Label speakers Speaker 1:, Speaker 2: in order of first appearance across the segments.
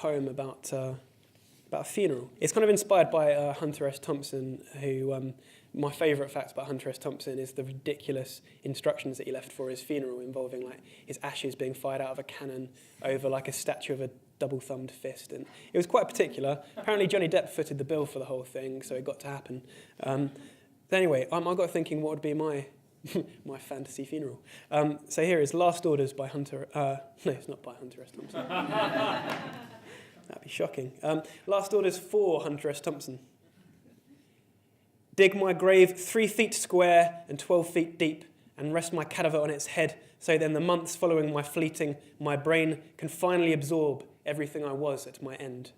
Speaker 1: poem about a funeral. It's kind of inspired by Hunter S. Thompson, who, my favourite fact about Hunter S. Thompson is the ridiculous instructions that he left for his funeral, involving like his ashes being fired out of a cannon over like a statue of a double-thumbed fist. And it was quite particular. Apparently Johnny Depp footed the bill for the whole thing, so it got to happen. Anyway, I got thinking what would be my my fantasy funeral. So here is Last Orders by Hunter... no, it's not by Hunter S. Thompson. That'd be shocking. Last Orders for Hunter S. Thompson. Dig my grave 3 feet square and 12 feet deep, and rest my cadaver on its head, so then the months following my fleeting, my brain can finally absorb everything I was at my end.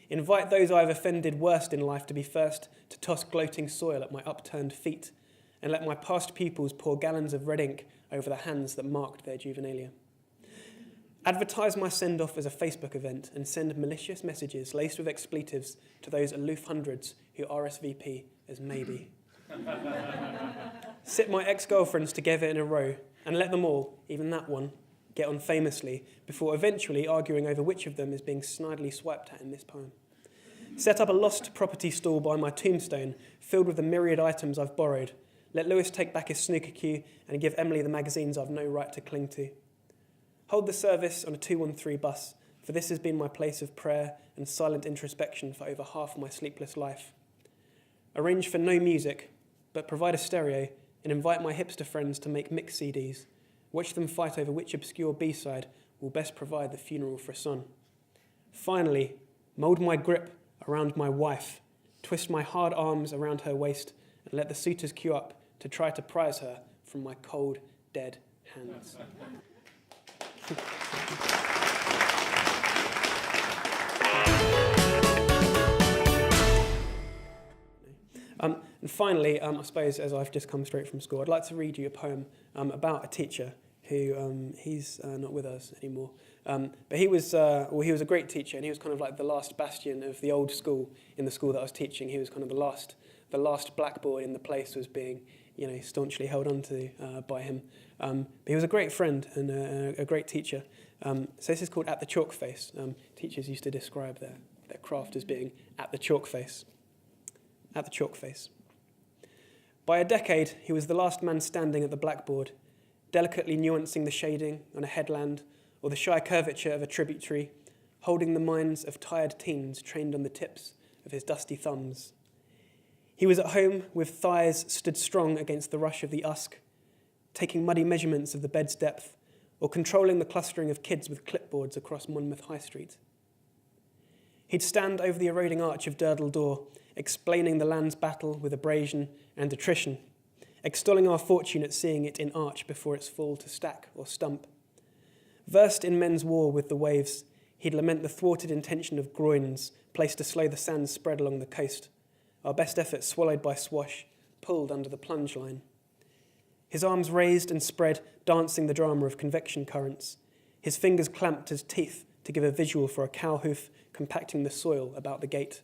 Speaker 1: Invite those I have offended worst in life to be first to toss gloating soil at my upturned feet, and let my past pupils pour gallons of red ink over the hands that marked their juvenilia. Advertise my send-off as a Facebook event and send malicious messages laced with expletives to those aloof hundreds who RSVP as maybe. Sit my ex-girlfriends together in a row and let them all, even that one, get on famously before eventually arguing over which of them is being snidely swiped at in this poem. Set up a lost property stall by my tombstone filled with the myriad items I've borrowed. Let Lewis take back his snooker cue and give Emily the magazines I've no right to cling to. Hold the service on a 213 bus, for this has been my place of prayer and silent introspection for over half my sleepless life. Arrange for no music, but provide a stereo and invite my hipster friends to make mix CDs. Watch them fight over which obscure B-side will best provide the funeral frisson. Finally, mould my grip around my wife, twist my hard arms around her waist, and let the suitors queue up to try to prize her from my cold, dead hands. And finally, I suppose, as I've just come straight from school, I'd like to read you a poem about a teacher who he's not with us anymore. But he was a great teacher, and he was kind of like the last bastion of the old school in the school that I was teaching. He was kind of the last blackboard in the place was being, staunchly held on to by him. But he was a great friend and a great teacher. So this is called At the Chalk Face. Teachers used to describe their craft as being at the chalk face. At the chalk face. By a decade, he was the last man standing at the blackboard, delicately nuancing the shading on a headland or the shy curvature of a tributary, holding the minds of tired teens trained on the tips of his dusty thumbs. He was at home with thighs stood strong against the rush of the Usk, taking muddy measurements of the bed's depth or controlling the clustering of kids with clipboards across Monmouth High Street. He'd stand over the eroding arch of Durdle Door, explaining the land's battle with abrasion and attrition, extolling our fortune at seeing it in arch before its fall to stack or stump. Versed in men's war with the waves, he'd lament the thwarted intention of groins placed to slow the sands spread along the coast, our best efforts swallowed by swash, pulled under the plunge line. His arms raised and spread, dancing the drama of convection currents, his fingers clamped as teeth to give a visual for a cow hoof compacting the soil about the gate.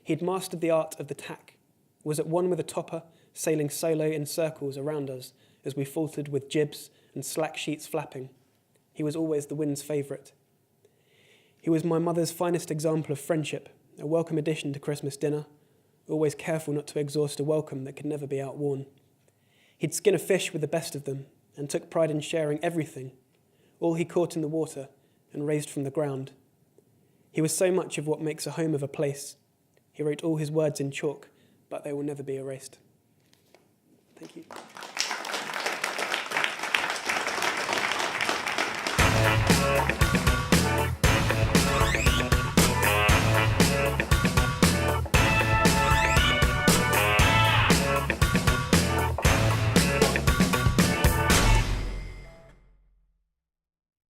Speaker 1: He'd mastered the art of the tack, was at one with a topper, sailing solo in circles around us as we faltered with jibs and slack sheets flapping. He was always the wind's favourite. He was my mother's finest example of friendship, a welcome addition to Christmas dinner, always careful not to exhaust a welcome that could never be outworn. He'd skin a fish with the best of them and took pride in sharing everything, all he caught in the water and raised from the ground. He was so much of what makes a home of a place. He wrote all his words in chalk, but they will never be erased.